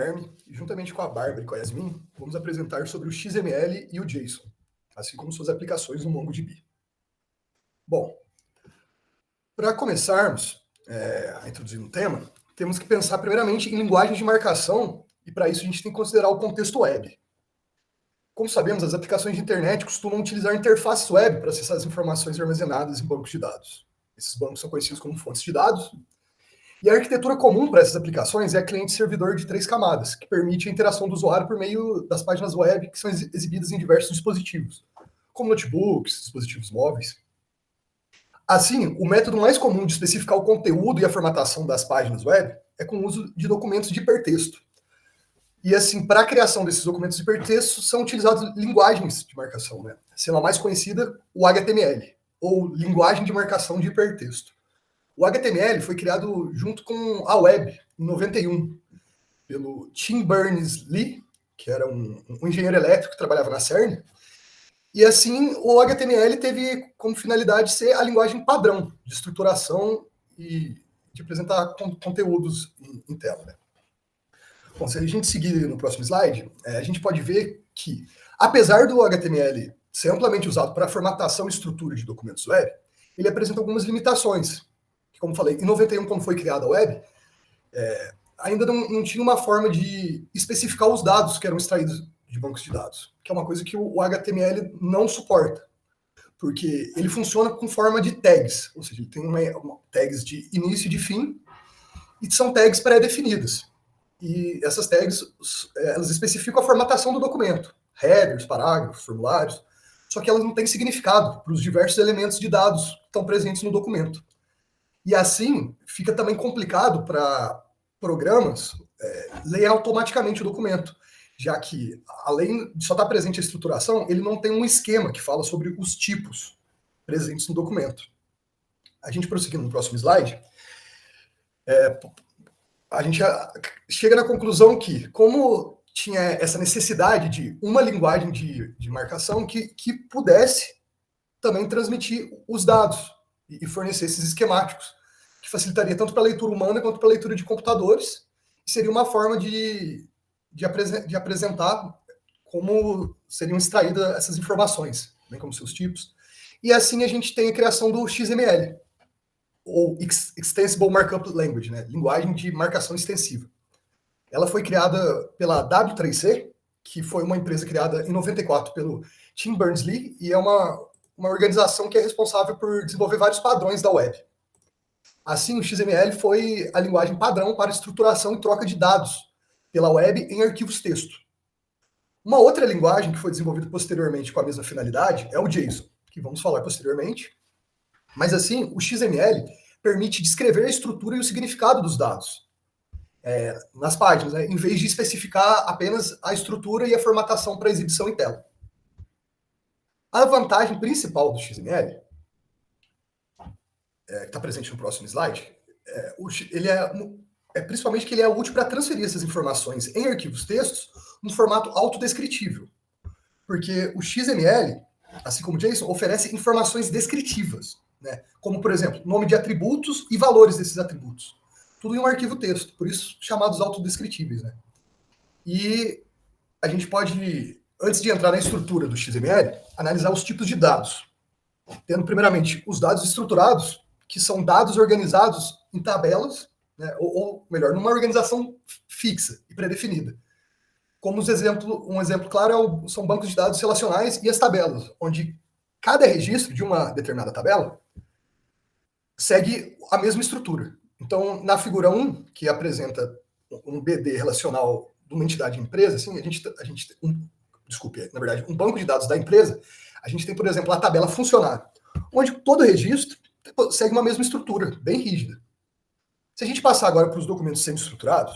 Guilherme, e juntamente com a Bárbara e com a Yasmin, vamos apresentar sobre o XML e o JSON, assim como suas aplicações no MongoDB. Bom, para começarmos a introduzir o tema, temos que pensar primeiramente em linguagens de marcação, e para isso a gente tem que considerar o contexto web. Como sabemos, as aplicações de internet costumam utilizar interfaces web para acessar as informações armazenadas em bancos de dados. Esses bancos são conhecidos como fontes de dados, e a arquitetura comum para essas aplicações é a cliente-servidor de 3 camadas, que permite a interação do usuário por meio das páginas web que são exibidas em diversos dispositivos, como notebooks, dispositivos móveis. Assim, o método mais comum de especificar o conteúdo e a formatação das páginas web é com o uso de documentos de hipertexto. E assim, para a criação desses documentos de hipertexto, são utilizadas linguagens de marcação, né? Sendo a mais conhecida o HTML, ou Linguagem de Marcação de Hipertexto. O HTML foi criado junto com a web, em 91, pelo Tim Berners-Lee, que era um engenheiro elétrico que trabalhava na CERN. E assim, o HTML teve como finalidade ser a linguagem padrão de estruturação e de apresentar conteúdos em tela. Né? Bom, se a gente seguir no próximo slide, a gente pode ver que, apesar do HTML ser amplamente usado para formatação e estrutura de documentos web, ele apresenta algumas limitações. Como falei, em 91, quando foi criada a web, ainda não tinha uma forma de especificar os dados que eram extraídos de bancos de dados, que é uma coisa que o HTML não suporta, porque ele funciona com forma de tags, ou seja, ele tem tags de início e de fim, e são tags pré-definidas. E essas tags, elas especificam a formatação do documento, headers, parágrafos, formulários, só que elas não têm significado para os diversos elementos de dados que estão presentes no documento. E assim, fica também complicado para programas ler automaticamente o documento, já que, além de só estar presente a estruturação, ele não tem um esquema que fala sobre os tipos presentes no documento. A gente prosseguindo no próximo slide, a gente chega na conclusão que, como tinha essa necessidade de uma linguagem de marcação que pudesse também transmitir os dados e fornecer esses esquemáticos, que facilitaria tanto para a leitura humana quanto para a leitura de computadores, e seria uma forma de apresentar como seriam extraídas essas informações, bem como seus tipos. E assim a gente tem a criação do XML, ou Extensible Markup Language, né? Linguagem de marcação extensiva. Ela foi criada pela W3C, que foi uma empresa criada em 94 pelo Tim Berners-Lee, e é uma organização que é responsável por desenvolver vários padrões da web. Assim, o XML foi a linguagem padrão para estruturação e troca de dados pela web em arquivos texto. Uma outra linguagem que foi desenvolvida posteriormente com a mesma finalidade é o JSON, que vamos falar posteriormente. Mas assim, o XML permite descrever a estrutura e o significado dos dados nas páginas, né, em vez de especificar apenas a estrutura e a formatação para exibição em tela. A vantagem principal do XML, que está presente no próximo slide, ele principalmente que ele é útil para transferir essas informações em arquivos textos no formato autodescritível. Porque o XML, assim como o JSON, oferece informações descritivas, né? Como, por exemplo, nome de atributos e valores desses atributos. Tudo em um arquivo texto, por isso chamados autodescritíveis. Né? E a gente pode, antes de entrar na estrutura do XML, analisar os tipos de dados. Tendo, primeiramente, os dados estruturados, que são dados organizados em tabelas, né, ou melhor, numa organização fixa e pré-definida. Como um exemplo claro são bancos de dados relacionais e as tabelas, onde cada registro de uma determinada tabela segue a mesma estrutura. Então, na figura 1, que apresenta um BD relacional de uma entidade empresa, assim, na verdade, um banco de dados da empresa, a gente tem, por exemplo, a tabela funcionário, onde todo registro segue uma mesma estrutura, bem rígida. Se a gente passar agora para os documentos semi-estruturados,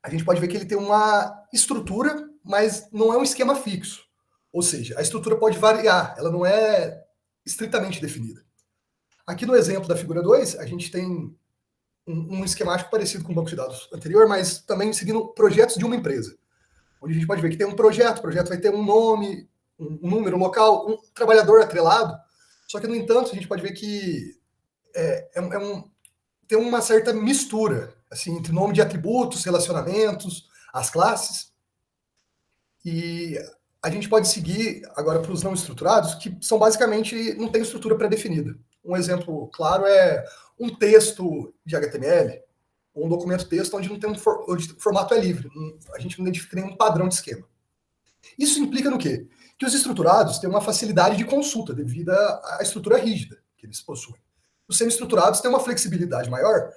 a gente pode ver que ele tem uma estrutura, mas não é um esquema fixo. Ou seja, a estrutura pode variar, ela não é estritamente definida. Aqui no exemplo da figura 2, a gente tem um esquemático parecido com o banco de dados anterior, mas também seguindo projetos de uma empresa. Onde a gente pode ver que tem um projeto, o projeto vai ter um nome, um número, um local, um trabalhador atrelado. Só que, no entanto, a gente pode ver que tem uma certa mistura assim, entre nome de atributos, relacionamentos, as classes. E a gente pode seguir agora para os não estruturados, que são basicamente, não tem estrutura pré-definida. Um exemplo claro é um texto de HTML, ou um documento texto onde não tem onde o formato é livre. A gente não identifica nenhum padrão de esquema. Isso implica no quê? Que os estruturados têm uma facilidade de consulta devido à estrutura rígida que eles possuem. Os semi-estruturados têm uma flexibilidade maior,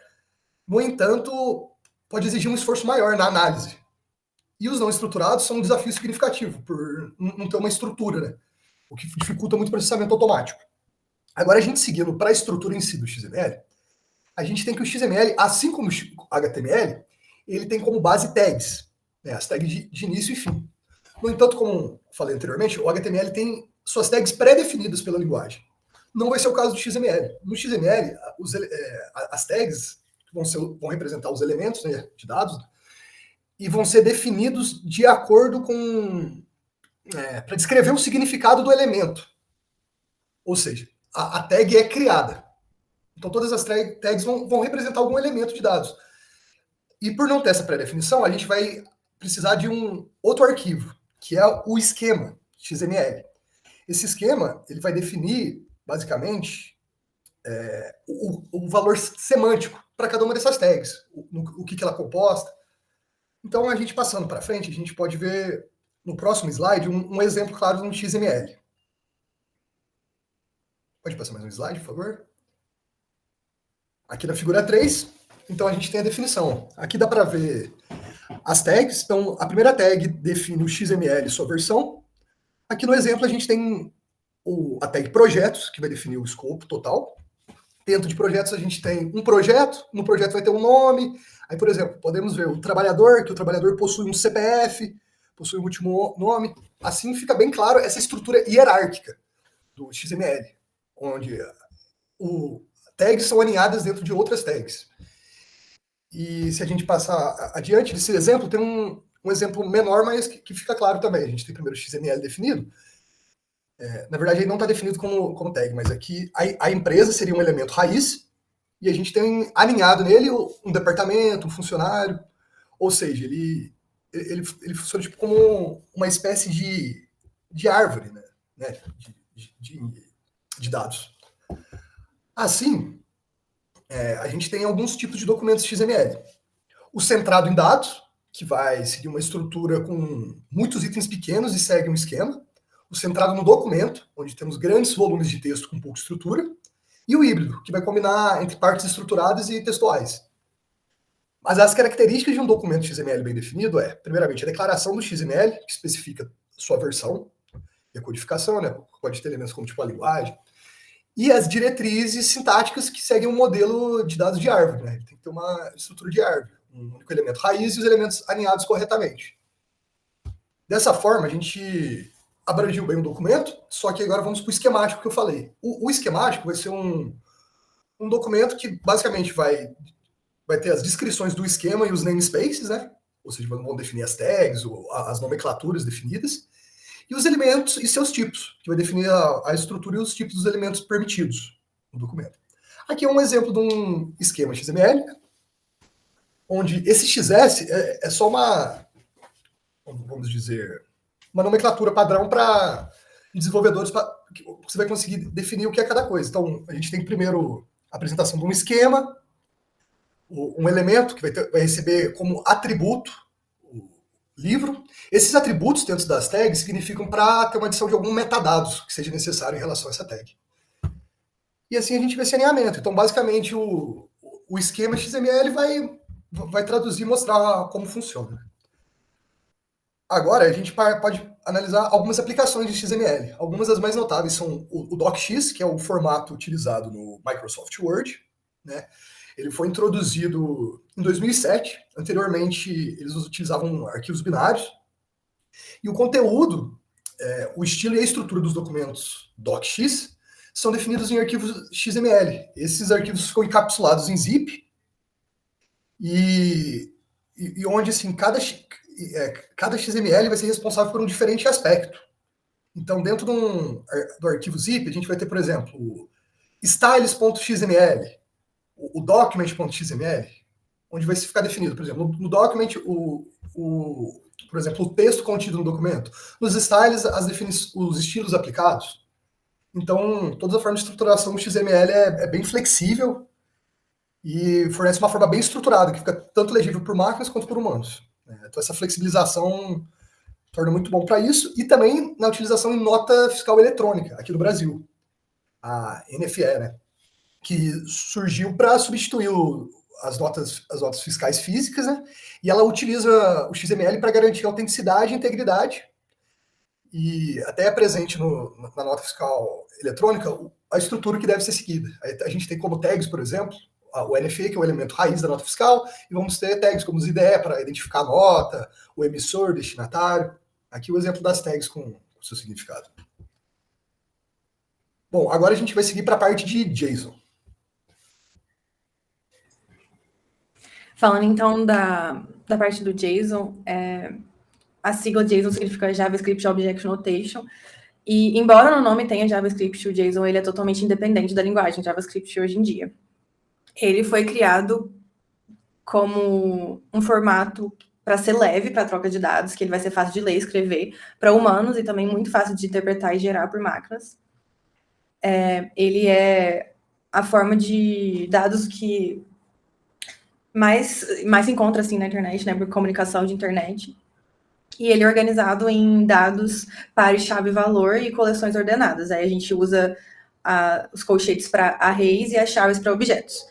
no entanto, pode exigir um esforço maior na análise. E os não estruturados são um desafio significativo, por não ter uma estrutura, né? O que dificulta muito o processamento automático. Agora, a gente seguindo para a estrutura em si do XML, a gente tem que o XML, assim como o HTML, ele tem como base tags, né? As tags de início e fim. No entanto, como falei anteriormente, o HTML tem suas tags pré-definidas pela linguagem. Não vai ser o caso do XML. No XML, as tags vão representar os elementos, né, de dados e vão ser definidos de acordo com... para descrever o significado do elemento. Ou seja, a tag é criada. Então, todas as tags vão representar algum elemento de dados. E por não ter essa pré-definição, a gente vai precisar de um outro arquivo, que é o esquema XML. Esse esquema ele vai definir, basicamente, o valor semântico para cada uma dessas tags, o que ela é composta. Então, a gente passando para frente, a gente pode ver no próximo slide um exemplo claro de um XML. Pode passar mais um slide, por favor? Aqui na figura 3, então a gente tem a definição. Aqui dá para ver as tags. Então, a primeira tag define o XML, sua versão. Aqui no exemplo, a gente tem a tag projetos, que vai definir o escopo total. Dentro de projetos, a gente tem um projeto. No projeto vai ter um nome. Aí, por exemplo, podemos ver o trabalhador, que o trabalhador possui um CPF, possui um último nome. Assim fica bem claro essa estrutura hierárquica do XML, onde tags são alinhadas dentro de outras tags. E se a gente passar adiante desse exemplo, tem um exemplo menor, mas que fica claro também. A gente tem primeiro o XML definido. Na verdade, ele não está definido como tag, mas aqui a empresa seria um elemento raiz, e a gente tem alinhado nele um departamento, um funcionário. Ou seja, ele funciona tipo como uma espécie de árvore, né? De dados. Assim, a gente tem alguns tipos de documentos XML. O centrado em dados, que vai seguir uma estrutura com muitos itens pequenos e segue um esquema. O centrado no documento, onde temos grandes volumes de texto com pouca estrutura. E o híbrido, que vai combinar entre partes estruturadas e textuais. Mas as características de um documento XML bem definido primeiramente, a declaração do XML, que especifica sua versão, e a codificação, né? Pode ter elementos como tipo a linguagem, e as diretrizes sintáticas que seguem um modelo de dados de árvore, né? Ele tem que ter uma estrutura de árvore, um único elemento raiz e os elementos alinhados corretamente. Dessa forma, a gente abrangiu bem o documento, só que agora vamos para o esquemático que eu falei. O esquemático vai ser um documento que basicamente vai ter as descrições do esquema e os namespaces, né? Ou seja, vão definir as tags, as nomenclaturas definidas, e os elementos e seus tipos, que vai definir a estrutura e os tipos dos elementos permitidos no documento. Aqui é um exemplo de um esquema XML, onde esse XS é só uma, vamos dizer, uma nomenclatura padrão para desenvolvedores, que você vai conseguir definir o que é cada coisa. Então, a gente tem primeiro a apresentação de um esquema, um elemento que vai receber como atributo o livro. Esses atributos dentro das tags significam para ter uma adição de algum metadados que seja necessário em relação a essa tag. E assim a gente vê esse alinhamento. Então, basicamente, o esquema XML vai traduzir e mostrar como funciona. Agora, a gente pode analisar algumas aplicações de XML. Algumas das mais notáveis são o DocX, que é o formato utilizado no Microsoft Word, né? Ele foi introduzido em 2007. Anteriormente, eles utilizavam arquivos binários. E o conteúdo, o estilo e a estrutura dos documentos DocX são definidos em arquivos XML. Esses arquivos ficam encapsulados em zip e onde assim, cada XML vai ser responsável por um diferente aspecto. Então, dentro do arquivo zip, a gente vai ter, por exemplo, o styles.xml, o document.xml, onde vai ficar definido, por exemplo, no document, o por exemplo, o texto contido no documento. Nos styles, os estilos aplicados. Então, toda a forma de estruturação do XML é bem flexível e fornece uma forma bem estruturada, que fica tanto legível por máquinas quanto por humanos. Então, essa flexibilização torna muito bom para isso, e também na utilização em nota fiscal eletrônica, aqui no Brasil, a NFE, né, que surgiu para substituir as notas fiscais físicas, né, e ela utiliza o XML para garantir autenticidade e integridade, e até é presente na nota fiscal eletrônica a estrutura que deve ser seguida. A gente tem como tags, por exemplo, o NFE, que é o elemento raiz da nota fiscal, e vamos ter tags como os IDE para identificar a nota, o emissor, o destinatário. Aqui o exemplo das tags com o seu significado. Bom, agora a gente vai seguir para a parte de JSON. Falando então da parte do JSON, a sigla JSON significa JavaScript Object Notation, e embora no nome tenha JavaScript, o JSON ele é totalmente independente da linguagem JavaScript hoje em dia. Ele foi criado como um formato para ser leve para a troca de dados, que ele vai ser fácil de ler e escrever para humanos e também muito fácil de interpretar e gerar por máquinas. Ele é a forma de dados que mais se encontra assim na internet, né, por comunicação de internet. E ele é organizado em dados, pares, chave, valor e coleções ordenadas. Aí a gente usa os colchetes para arrays e as chaves para objetos.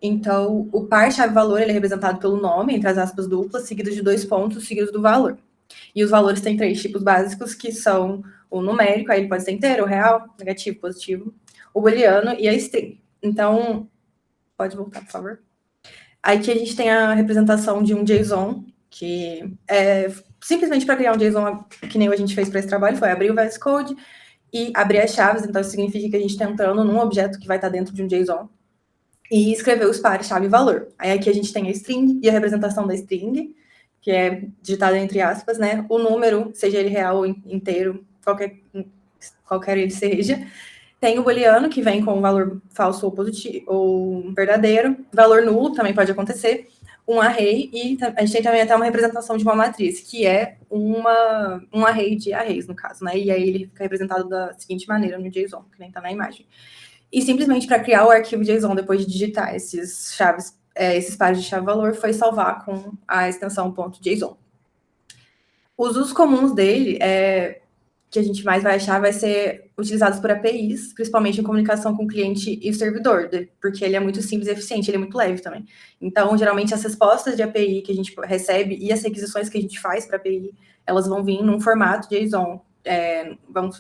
Então, o par chave-valor ele é representado pelo nome, entre as aspas duplas, seguido de 2 pontos, seguidos do valor. E os valores têm 3 tipos básicos, que são o numérico, aí ele pode ser inteiro, real, negativo, positivo, o booleano e a string. Então, pode voltar, por favor. Aí que a gente tem a representação de um JSON, que é simplesmente para criar um JSON, que nem a gente fez para esse trabalho, foi abrir o VS Code e abrir as chaves. Então, isso significa que a gente está entrando num objeto que vai estar dentro de um JSON e escrever os pares chave e valor. Aí aqui a gente tem a string e a representação da string, que é digitada entre aspas, né? O número, seja ele real ou inteiro, qualquer ele seja. Tem o booleano, que vem com um valor falso ou positivo, ou verdadeiro. Valor nulo também pode acontecer. Um array, e a gente tem também até uma representação de uma matriz, que é um array de arrays, no caso, né? E aí ele fica representado da seguinte maneira no JSON, que nem está na imagem. E simplesmente para criar o arquivo JSON, depois de digitar esses pares de chave-valor, foi salvar com a extensão .json. Os usos comuns dele, que a gente mais vai achar, vai ser utilizados por APIs, principalmente em comunicação com o cliente e o servidor, porque ele é muito simples e eficiente, ele é muito leve também. Então, geralmente, as respostas de API que a gente recebe e as requisições que a gente faz para API, elas vão vir num formato JSON.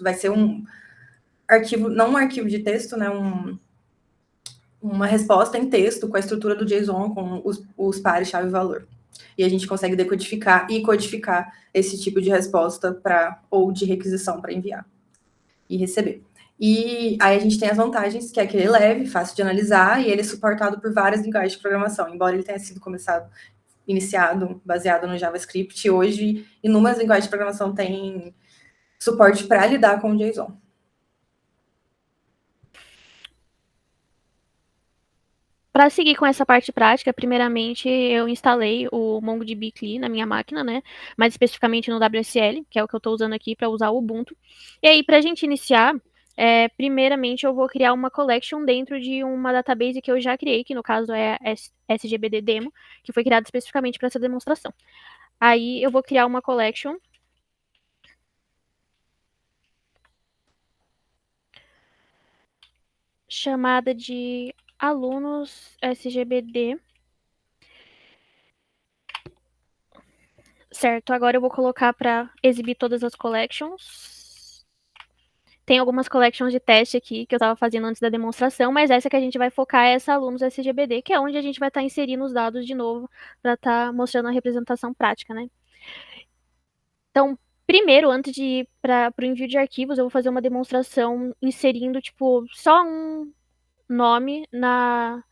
Vai ser um arquivo, não um arquivo de texto, né? Uma resposta em texto com a estrutura do JSON, com os pares chave-valor. E a gente consegue decodificar e codificar esse tipo de resposta ou de requisição para enviar e receber. E aí a gente tem as vantagens, que é que ele é leve, fácil de analisar, e ele é suportado por várias linguagens de programação. Embora ele tenha sido iniciado baseado no JavaScript, hoje inúmeras linguagens de programação têm suporte para lidar com o JSON. Para seguir com essa parte prática, primeiramente eu instalei o MongoDB CLI na minha máquina, né? Mais especificamente no WSL, que é o que eu estou usando aqui para usar o Ubuntu. E aí, para a gente iniciar, primeiramente eu vou criar uma collection dentro de uma database que eu já criei, que no caso é a SGBD Demo, que foi criada especificamente para essa demonstração. Aí eu vou criar uma collection chamada de alunos SGBD. Certo, agora eu vou colocar para exibir todas as collections. Tem algumas collections de teste aqui que eu estava fazendo antes da demonstração, mas essa que a gente vai focar é essa alunos SGBD, que é onde a gente vai estar inserindo os dados de novo para estar mostrando a representação prática, né? Então, primeiro, antes de ir para o envio de arquivos, eu vou fazer uma demonstração inserindo, tipo, só um nome na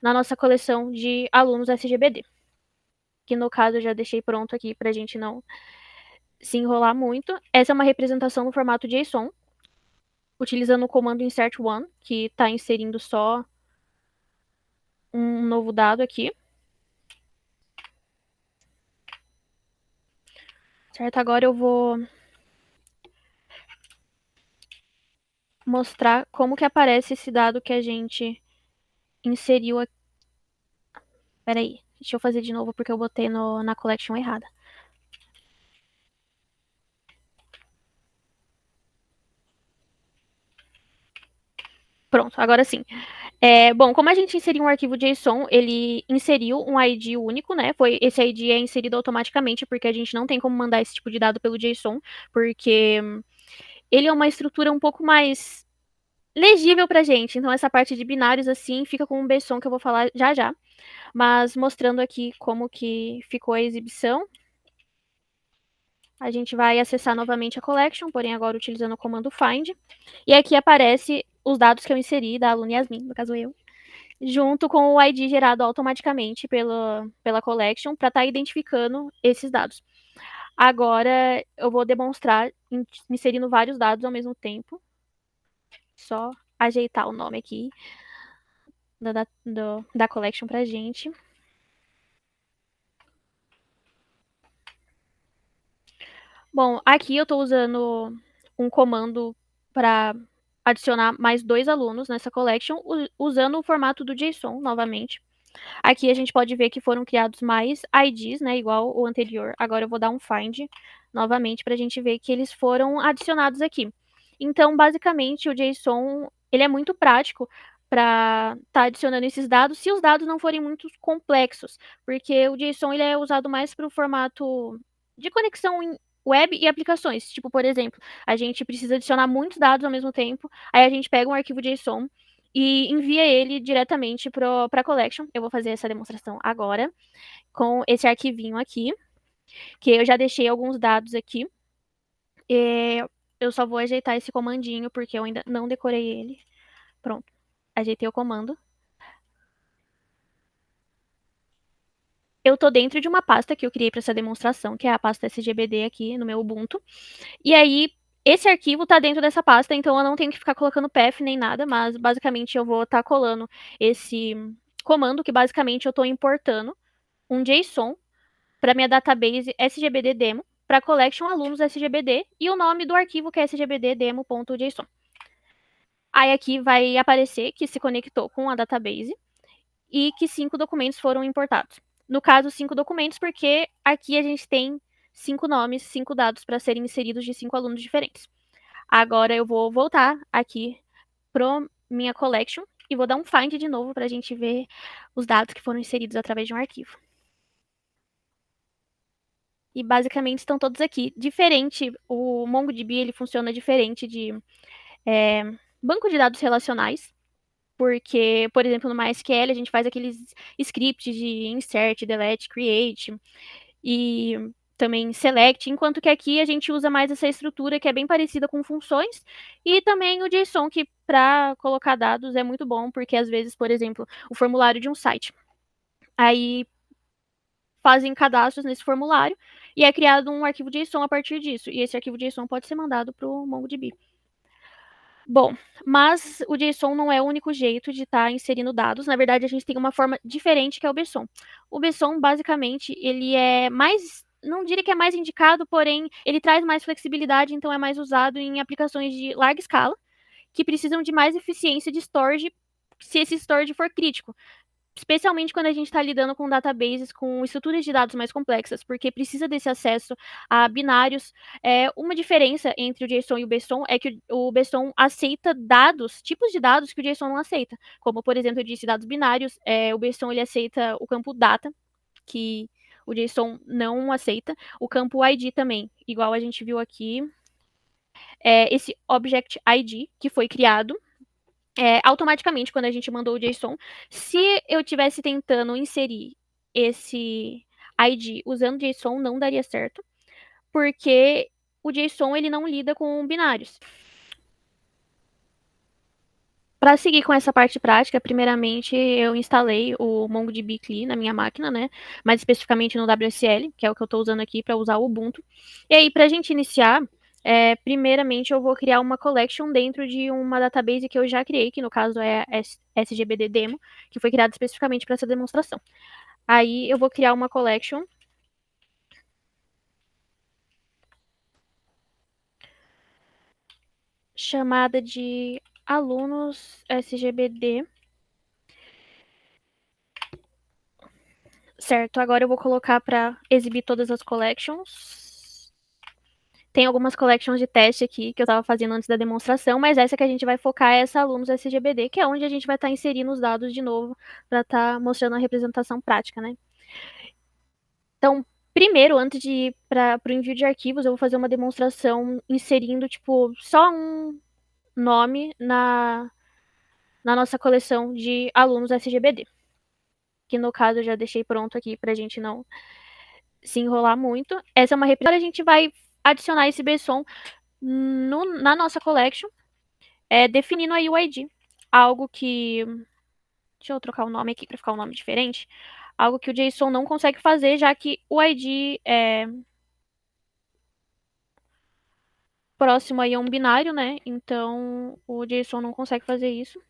nossa coleção de alunos SGBD. Que no caso eu já deixei pronto aqui para a gente não se enrolar muito. Essa é uma representação no formato JSON, utilizando o comando insert_one, que está inserindo só um novo dado aqui. Certo, agora eu vou mostrar como que aparece esse dado que a gente inseriu aqui. Peraí, deixa eu fazer de novo porque eu botei na collection errada. Pronto, agora sim. Bom, como a gente inseriu um arquivo JSON, ele inseriu um ID único, né? Esse ID é inserido automaticamente, porque a gente não tem como mandar esse tipo de dado pelo JSON, porque ele é uma estrutura um pouco mais legível pra gente. Então, essa parte de binários, assim, fica com um BSON que eu vou falar já já. Mas mostrando aqui como que ficou a exibição. A gente vai acessar novamente a collection, porém agora utilizando o comando find. E aqui aparece os dados que eu inseri da aluna Yasmin, no caso eu, junto com o ID gerado automaticamente pela collection para estar identificando esses dados. Agora eu vou demonstrar inserindo vários dados ao mesmo tempo. Só ajeitar o nome aqui da collection pra gente. Bom, aqui eu estou usando um comando para adicionar mais 2 alunos nessa collection, usando o formato do JSON novamente. Aqui a gente pode ver que foram criados mais IDs, né, igual o anterior. Agora eu vou dar um find novamente para a gente ver que eles foram adicionados aqui. Então, basicamente, o JSON ele é muito prático para estar adicionando esses dados, se os dados não forem muito complexos, porque o JSON ele é usado mais para o formato de conexão em web e aplicações. Tipo, por exemplo, a gente precisa adicionar muitos dados ao mesmo tempo, aí a gente pega um arquivo JSON e envia ele diretamente para a collection. Eu vou fazer essa demonstração agora com esse arquivinho aqui, que eu já deixei alguns dados aqui. Eu só vou ajeitar esse comandinho porque eu ainda não decorei ele. Pronto, ajeitei o comando. Eu tô dentro de uma pasta que eu criei para essa demonstração, que é a pasta SGBD aqui no meu Ubuntu. E aí, esse arquivo tá dentro dessa pasta, então eu não tenho que ficar colocando path nem nada, mas basicamente eu vou estar colando esse comando, que basicamente eu tô importando um JSON para minha database SGBD demo, para collection alunos SGBD, e o nome do arquivo que é sgbddemo.json. Aí aqui vai aparecer que se conectou com a database e que 5 documentos foram importados. No caso, 5 documentos, porque aqui a gente tem 5 nomes, 5 dados para serem inseridos de 5 alunos diferentes. Agora eu vou voltar aqui para minha collection e vou dar um find de novo para a gente ver os dados que foram inseridos através de um arquivo. E basicamente estão todos aqui. Diferente, o MongoDB ele funciona diferente de banco de dados relacionais, porque, por exemplo, no MySQL a gente faz aqueles scripts de insert, delete, create e também select, enquanto que aqui a gente usa mais essa estrutura que é bem parecida com funções, e também o JSON, que para colocar dados é muito bom, porque às vezes, por exemplo, o formulário de um site. Aí fazem cadastros nesse formulário e é criado um arquivo JSON a partir disso. E esse arquivo JSON pode ser mandado para o MongoDB. Bom, mas o JSON não é o único jeito de estar inserindo dados. Na verdade, a gente tem uma forma diferente que é o BSON. O BSON, basicamente, ele é mais, não diria que é mais indicado, porém, ele traz mais flexibilidade, então é mais usado em aplicações de larga escala, que precisam de mais eficiência de storage, se esse storage for crítico. Especialmente quando a gente está lidando com databases com estruturas de dados mais complexas, porque precisa desse acesso a binários. Uma diferença entre o JSON e o BSON é que o BSON aceita dados, tipos de dados que o JSON não aceita. Como, por exemplo, eu disse dados binários, o BSON ele aceita o campo data, que o JSON não aceita. O campo ID também, igual a gente viu aqui. Esse Object ID, que foi criado automaticamente quando a gente mandou o JSON. Se eu tivesse tentando inserir esse ID usando JSON, não daria certo, porque o JSON ele não lida com binários. Para seguir com essa parte prática, primeiramente eu instalei o MongoDB CLI na minha máquina, né? Mais especificamente no WSL, que é o que eu estou usando aqui para usar o Ubuntu. E aí, para a gente iniciar, primeiramente eu vou criar uma collection dentro de uma database que eu já criei, que no caso é a SGBD Demo, que foi criada especificamente para essa demonstração. Aí eu vou criar uma collection chamada de alunos SGBD. Certo, agora eu vou colocar para exibir todas as collections. Tem algumas collections de teste aqui que eu estava fazendo antes da demonstração, mas essa que a gente vai focar é essa alunos SGBD, que é onde a gente vai estar inserindo os dados de novo para estar mostrando a representação prática, né? Então, primeiro, antes de ir para o envio de arquivos, eu vou fazer uma demonstração inserindo, tipo, só um nome na nossa coleção de alunos SGBD. Que no caso eu já deixei pronto aqui para a gente não se enrolar muito. Essa é uma representação. A gente vai adicionar esse BSON na nossa collection, definindo aí o ID. Algo que... Deixa eu trocar o nome aqui para ficar um nome diferente. Algo que o JSON não consegue fazer, já que o ID é próximo aí a um binário, né? Então, o JSON não consegue fazer isso.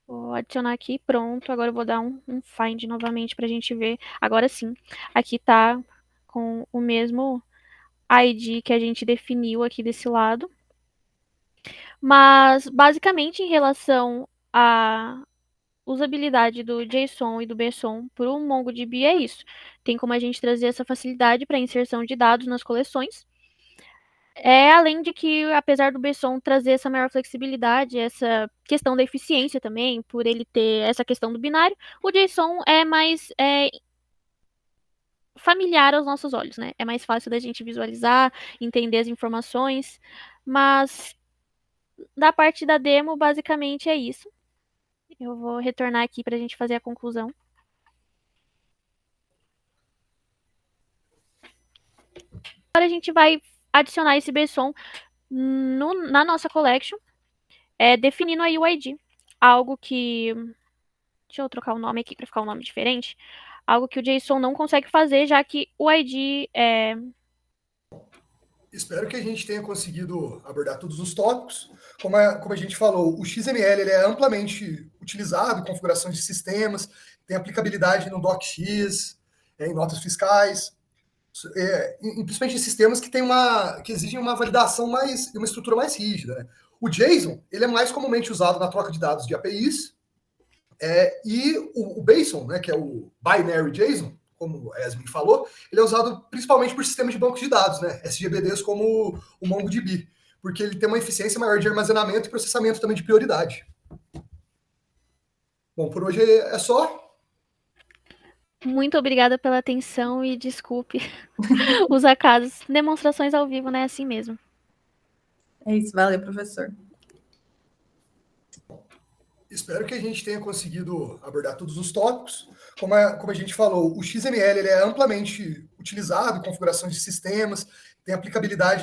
Vou adicionar aqui, pronto. Agora eu vou dar um find novamente pra gente ver. Agora sim, aqui tá com o mesmo ID que a gente definiu aqui desse lado. Mas, basicamente, em relação à usabilidade do JSON e do BSON para o MongoDB é isso. Tem como a gente trazer essa facilidade para inserção de dados nas coleções. Além de que, apesar do BSON trazer essa maior flexibilidade, essa questão da eficiência também, por ele ter essa questão do binário, o JSON é mais familiar aos nossos olhos, né? É mais fácil da gente visualizar, entender as informações, mas da parte da demo, basicamente é isso. Eu vou retornar aqui para a gente fazer a conclusão. Agora a gente vai adicionar esse BSON na nossa collection, definindo aí o ID. Algo que... Deixa eu trocar o nome aqui para ficar um nome diferente. Algo que o JSON não consegue fazer, já que o ID é... Espero que a gente tenha conseguido abordar todos os tópicos. Como a gente falou, o XML ele é amplamente utilizado em configuração de sistemas, tem aplicabilidade no DocX, em notas fiscais, principalmente em sistemas que exigem uma validação mais, uma estrutura mais rígida. Né? O JSON ele é mais comumente usado na troca de dados de APIs, e o BSON, né, que é o Binary JSON, como a Yasmin falou, ele é usado principalmente por sistemas de bancos de dados, né, SGBDs como o MongoDB, porque ele tem uma eficiência maior de armazenamento e processamento também de prioridade. Bom, por hoje é só. Muito obrigada pela atenção e desculpe os acasos. Demonstrações ao vivo, né? Assim mesmo. É isso, valeu, professor. Espero que a gente tenha conseguido abordar todos os tópicos. Como a gente falou, o XML ele é amplamente utilizado em configuração de sistemas, tem aplicabilidade